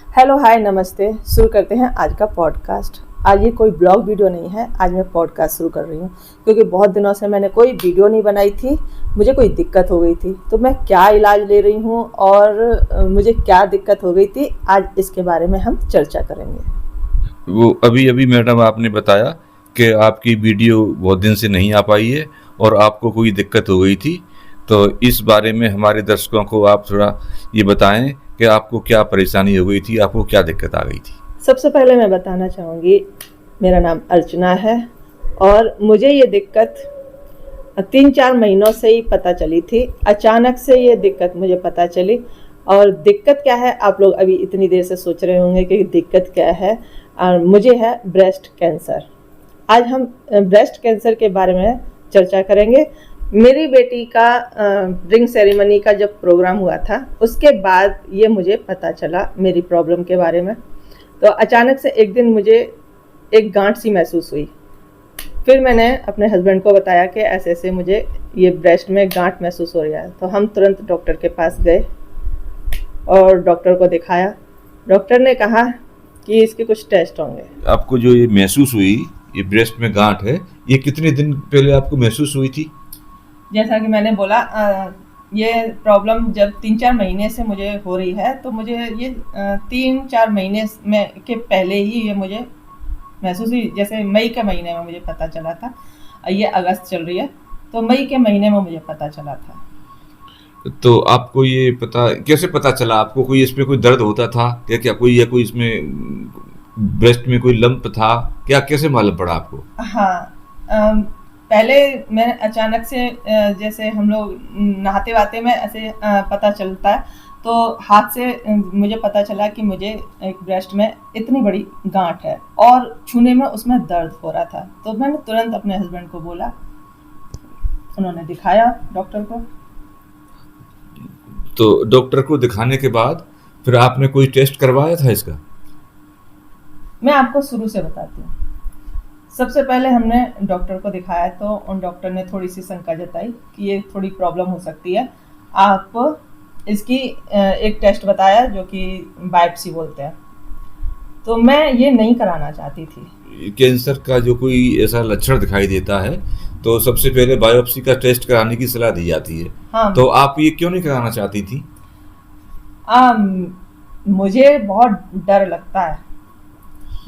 Hello hi नमस्ते। शुरू करते हैं आज का पॉडकास्ट। आज ये कोई ब्लॉग वीडियो नहीं है, आज मैं पॉडकास्ट शुरू कर रही हूँ क्योंकि बहुत दिनों से मैंने कोई वीडियो नहीं बनाई थी। मुझे कोई दिक्कत हो गई थी, तो मैं क्या इलाज ले रही हूँ और मुझे क्या दिक्कत हो गई थी, आज इसके बारे में हम चर्चा करेंगे। वो अभी अभी मैडम आपने बताया कि आपकी वीडियो बहुत दिन से नहीं आ पाई है और आपको कोई दिक्कत हो गई थी। तो इस बारे में हमारे दर्शकों को आप थोड़ा ये बताएं कि आपको क्या परेशानी हो गई थी, आपको क्या दिक्कत आ गई थी। सबसे पहले मैं बताना चाहूँगी, मेरा नाम अर्चना है और मुझे ये दिक्कत 3-4 महीनों से ही पता चली थी। अचानक से ये दिक्कत मुझे पता चली। और दिक्कत क्या है, आप लोग अभी इतनी देर से सोच रहे होंगे कि दिक्कत क्या है। और मुझे है ब्रेस्ट कैंसर। आज हम ब्रेस्ट कैंसर के बारे में चर्चा करेंगे। मेरी बेटी का रिंग सेरेमनी का जब प्रोग्राम हुआ था, उसके बाद ये मुझे पता चला मेरी प्रॉब्लम के बारे में। तो अचानक से एक दिन मुझे एक गांठ सी महसूस हुई। फिर मैंने अपने हस्बैंड को बताया कि ऐसे ऐसे मुझे ये ब्रेस्ट में गांठ महसूस हो रहा है। तो हम तुरंत डॉक्टर के पास गए और डॉक्टर को दिखाया। डॉक्टर ने कहा कि इसके कुछ टेस्ट होंगे। आपको जो ये महसूस हुई, ये ब्रेस्ट में गांठ है, ये कितने दिन पहले आपको महसूस हुई थी? जैसा कि मैंने बोला, ये प्रॉब्लम जब 3-4 महीने से मुझे हो रही है, तो मुझे ये 3-4 महीने में के पहले ही ये मुझे महसूस हुई। जैसे मई के महीने में मुझे पता चला था, ये अगस्त चल रही है, तो मई के महीने में मुझे पता चला था। तो आपको ये पता कैसे पता चला? आपको कोई इसमें कोई दर्द होता था या क्या कोई, या कोई इसमें ब्रेस्ट में कोई लंप था क्या, कैसे मालूम पड़ा आपको? हाँ, पहले मैं अचानक से जैसे हम लोग नहाते वाते में ऐसे पता चलता है, तो हाथ से मुझे पता चला कि मुझे एक ब्रेस्ट में इतनी बड़ी गांठ है और छूने में उसमें दर्द हो रहा था। तो मैंने तुरंत अपने हस्बैंड को बोला, उन्होंने दिखाया डॉक्टर को। तो डॉक्टर को दिखाने के बाद फिर आपने कोई टेस्ट करवाया था इसका? मैं आपको शुरू से बताती हूँ। सबसे पहले हमने डॉक्टर को दिखाया, तो उन डॉक्टर ने थोड़ी सी शंका जताई कि ये थोड़ी प्रॉब्लम हो सकती है। आप इसकी एक टेस्ट बताया जो कि बायोप्सी बोलते हैं। तो मैं ये नहीं कराना चाहती थी। कैंसर का जो कोई ऐसा लक्षण दिखाई देता है तो सबसे पहले बायोप्सी का टेस्ट कराने की सलाह दी जाती है। हाँ, तो आप ये क्यों नहीं कराना चाहती थी? मुझे बहुत डर लगता है,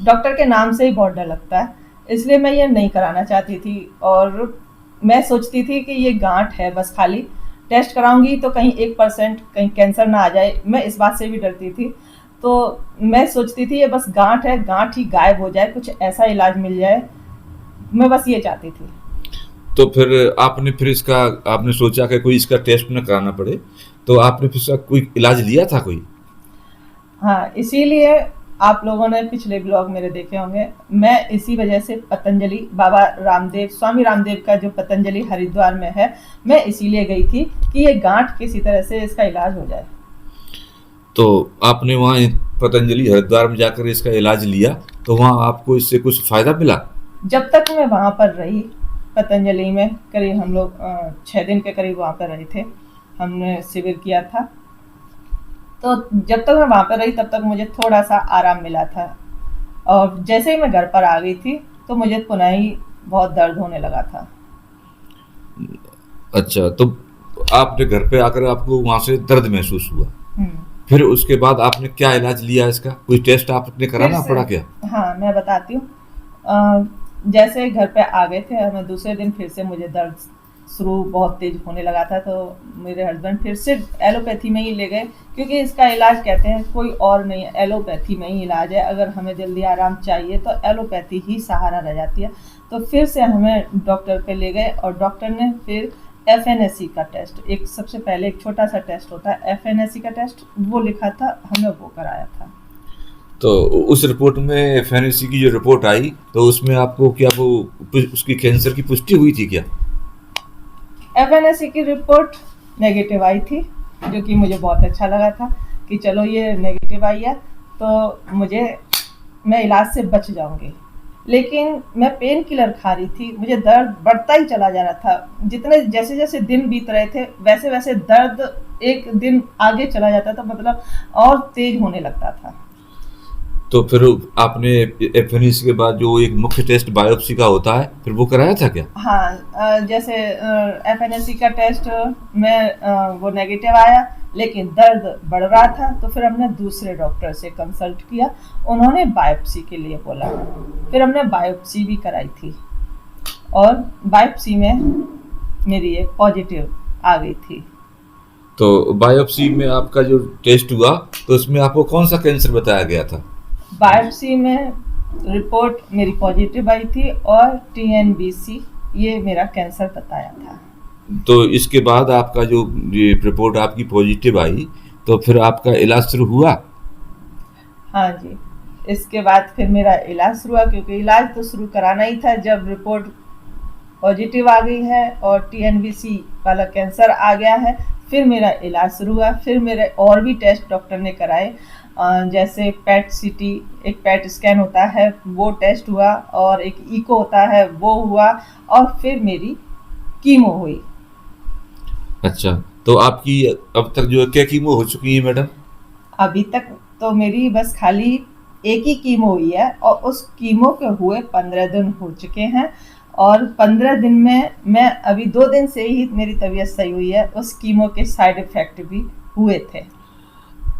डॉक्टर के नाम से ही बहुत डर लगता है, इसलिए मैं ये नहीं कराना चाहती थी। और मैं सोचती थी कि ये गांठ है, बस खाली टेस्ट कराऊंगी तो कहीं 1% कहीं कैंसर ना आ जाए। मैं इस बात से भी डरती थी। तो मैं सोचती थी ये बस गांठ है, गांठ ही गायब हो जाए, कुछ ऐसा इलाज मिल जाए, मैं बस ये चाहती थी। तो फिर आपने सोचा कि कोई इसका टेस्ट न कराना पड़े, तो आपने फिर इसका कोई इलाज लिया था कोई? हाँ, इसीलिए आप लोगों ने पिछले ब्लॉग मेरे देखे होंगे। मैं इसी वजह से पतंजलि, बाबा रामदेव, स्वामी रामदेव का जो पतंजलि हरिद्वार में है, मैं इसीलिए गई थी कि ये गांठ किसी तरह से इसका इलाज हो जाए। तो आपने वहाँ पतंजली हरिद्वार में जाकर इसका इलाज लिया, तो वहाँ आपको इससे कुछ फायदा मिला? जब तक मैं वहाँ पर रही पतंजलि में, करीब हम लोग 6 दिन के करीब वहाँ पर रहे थे, हमने शिविर किया था। तो जब तक मैं वहाँ पर रही तब तक मुझे थोड़ा सा आराम मिला था। और जैसे ही मैं घर पर आ गई थी तो मुझे पुनः ही बहुत दर्द होने लगा था। अच्छा, तो आपने घर पे आकर आपको वहाँ से दर्द महसूस हुआ, हम्म, फिर उसके बाद आपने क्या इलाज लिया इसका? कोई टेस्ट आपने फिर कराना से, पड़ा क्या? हाँ मैं बताती हूँ। जैसे घर पे आ गए थे हमें, दूसरे दिन फिर से मुझे दर्द शुरू बहुत तेज होने लगा था। तो मेरे हस्बैंड फिर से एलोपैथी में ही ले गए, क्योंकि इसका इलाज कहते हैं कोई और नहीं है, एलोपैथी में ही इलाज है। अगर हमें जल्दी आराम चाहिए तो एलोपैथी ही सहारा रह जाती है। तो फिर से हमें डॉक्टर पे ले गए और डॉक्टर ने फिर FNAC का टेस्ट, एक सबसे पहले एक छोटा सा टेस्ट होता है FNAC का टेस्ट, वो लिखा था, हमने वो कराया था। तो उस रिपोर्ट में एफएनएसी की जो रिपोर्ट आई, तो उसमें आपको क्या वो उसकी कैंसर की पुष्टि हुई थी क्या? FNAC की रिपोर्ट नेगेटिव आई थी, जो कि मुझे बहुत अच्छा लगा था कि चलो ये नेगेटिव आई है तो मैं इलाज से बच जाऊंगी। लेकिन मैं पेन किलर खा रही थी, मुझे दर्द बढ़ता ही चला जा रहा था। जैसे जैसे दिन बीत रहे थे वैसे वैसे दर्द एक दिन आगे चला जाता था, मतलब और तेज होने लगता था। तो फिर आपने एफएनएसी के बाद जो एक मुख्य टेस्ट बायोप्सी का होता है, फिर वो कराया था क्या? हाँ, जैसे एफएनएसी का टेस्ट में वो नेगेटिव आया, लेकिन दर्द बढ़ रहा था, तो फिर हमने दूसरे डॉक्टर से कंसल्ट किया, उन्होंने बायोप्सी के लिए बोला। फिर हमने बायोप्सी भी कराई थी और बायोप्सी में मेरी एक पॉजिटिव आ गई थी। तो बायोप्सी में आपका जो टेस्ट हुआ तो उसमें आपको कौन सा कैंसर बताया गया था? बायोप्सी में रिपोर्ट मेरी पॉजिटिव आई थी और टीएनबीसी ये मेरा कैंसर बताया था। तो इसके बाद आपका जो ये रिपोर्ट आपकी पॉजिटिव आई, तो फिर आपका इलाज शुरू हुआ? हाँ जी, इसके बाद फिर मेरा इलाज शुरू हुआ, क्योंकि इलाज तो शुरू कराना ही था। जब रिपोर्ट पॉजिटिव आ गई है और टीएनबीसी वाला कैंसर आ गया है, फिर मेरा इलाज शुरू हुआ। फिर मेरे और भी टेस्ट डॉक्टर ने कराए, जैसे पेट सीटी, एक पेट स्कैन होता है वो टेस्ट हुआ, और एक इको होता है वो हुआ, और फिर मेरी कीमो हुई। अच्छा, तो आपकी अब तक जो क्या कीमो हो चुकी है मैडम? अभी तक तो मेरी बस खाली एक ही कीमो हुई है, और उस कीमो के हुए 15 दिन हो चुके हैं, और 15 दिन में मैं अभी 2 दिन से ही मेरी तबीयत सही हुई है। उस कीमो के साइड इफ़ेक्ट भी हुए थे।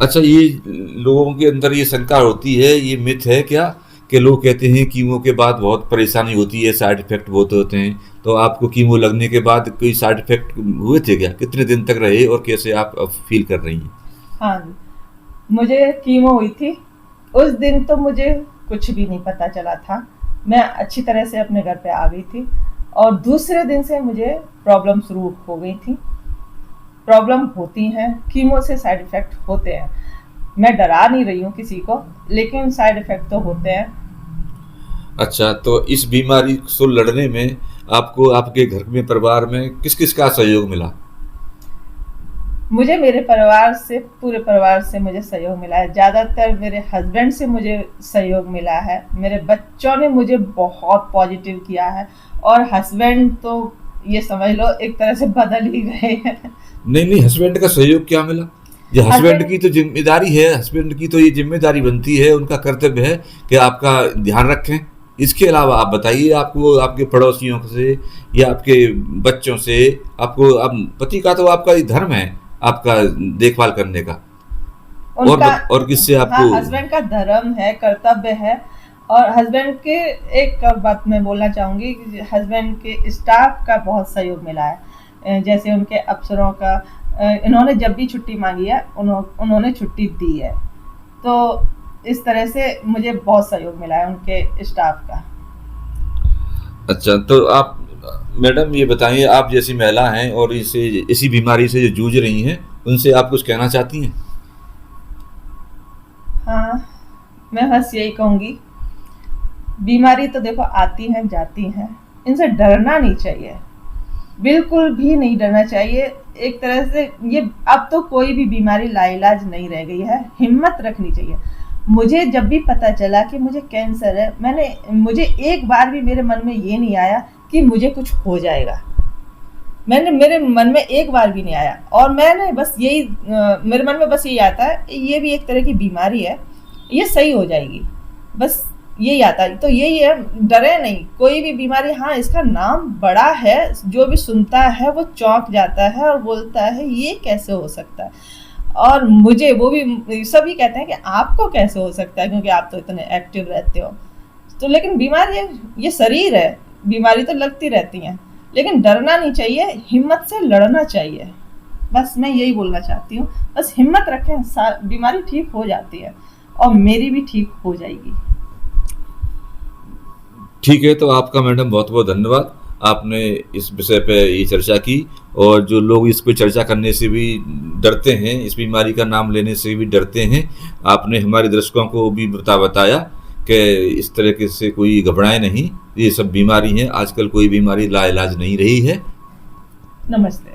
अच्छा, ये लोगों के अंदर ये शंका होती है, ये मिथ है क्या कि लोग कहते हैं कीमो के बाद बहुत परेशानी होती है, साइड इफेक्ट बहुत होते हैं। तो आपको कीमो लगने के बाद कोई साइड इफेक्ट हुए थे क्या? कितने दिन तक रहे और कैसे आप अब फील कर रही हैं? हाँ जी, मुझे कीमो हुई थी, उस दिन तो मुझे कुछ भी नहीं पता चला था। मैं अच्छी तरह से अपने घर पे आ गई थी, और दूसरे दिन से मुझे प्रॉब्लम शुरू हो गई थी। प्रॉब्लम होती हैं, कीमो से साइड इफ़ेक्ट होते हैं। मैं डरा नहीं रही हूँ किसी को, लेकिन साइड इफ़ेक्ट तो होते हैं। अच्छा, तो इस बीमारी से लड़ने में आपको आपके घर में, परिवार में किस किस का सहयोग मिला? मुझे मेरे परिवार से, पूरे परिवार से मुझे सहयोग मिला है। ज़्यादातर मेरे हस्बैंड से मुझे सहयोग मिला है। मेरे बच्चों ने मुझे बहुत पॉजिटिव किया है, और हस्बैंड तो ये समझ लो एक तरह से बदल ही गए हैं। नहीं, हस्बैंड का सहयोग क्या मिला? ये हस्बैंड की तो जिम्मेदारी है, हस्बैंड की तो ये जिम्मेदारी बनती है, उनका कर्तव्य है कि आपका ध्यान रखें। इसके अलावा आप बताइए, आपको आपके पड़ोसियों से या आपके बच्चों से, आपको अब पति का तो आपका ये धर्म है आपका देखभाल करने का, और किससे आपको? हाँ, हस्बैंड का धर्म है, कर्तव्य है। और हस्बैंड के एक बात मैं बोलना चाहूँगी, हस्बैंड के स्टाफ का बहुत सहयोग मिला है। जैसे उनके अफसरों का, इन्होंने जब भी छुट्टी मांगी है उन्होंने छुट्टी दी है। तो इस तरह से मुझे बहुत सहयोग मिला है उनके स्टाफ का। अच्छा, तो आप मैडम ये बताइए, आप जैसी महिला हैं और इसी बीमारी से जो जूझ रही हैं, उनसे आप कुछ कहना चाहती हैं? हाँ, मैं बस यही कहूँगी, बीमारी तो देखो आती हैं जाती हैं, इनसे डरना नहीं चाहिए, बिल्कुल भी नहीं डरना चाहिए। एक तरह से ये अब तो कोई भी बीमारी लाइलाज नहीं रह गई है, हिम्मत रखनी चाहिए। मुझे जब भी पता चला कि मुझे कैंसर है, मुझे एक बार भी मेरे मन में ये नहीं आया कि मुझे कुछ हो जाएगा। मेरे मन में एक बार भी नहीं आया, और मैंने बस यही मेरे मन में बस यही आता है, ये भी एक तरह की बीमारी है, ये सही हो जाएगी, बस यही आता है। तो यही है, डरे नहीं कोई भी बीमारी। हाँ, इसका नाम बड़ा है, जो भी सुनता है वो चौंक जाता है और बोलता है ये कैसे हो सकता है। और मुझे वो भी सभी कहते हैं कि आपको कैसे हो सकता है, क्योंकि आप तो इतने एक्टिव रहते हो। तो लेकिन बीमारी ये शरीर है, बीमारी तो लगती रहती हैं, लेकिन डरना नहीं चाहिए, हिम्मत से लड़ना चाहिए। बस मैं यही बोलना चाहती हूँ, बस हिम्मत रखें, बीमारी ठीक हो जाती है, और मेरी भी ठीक हो जाएगी। ठीक है, तो आपका मैडम बहुत बहुत धन्यवाद, आपने इस विषय पे ये चर्चा की। और जो लोग इस पे चर्चा करने से भी डरते हैं, इस बीमारी का नाम लेने से भी डरते हैं, आपने हमारे दर्शकों को भी बताया कि इस तरह से कोई घबराए नहीं, ये सब बीमारी हैं, आजकल कोई बीमारी लाइलाज नहीं रही है। नमस्ते।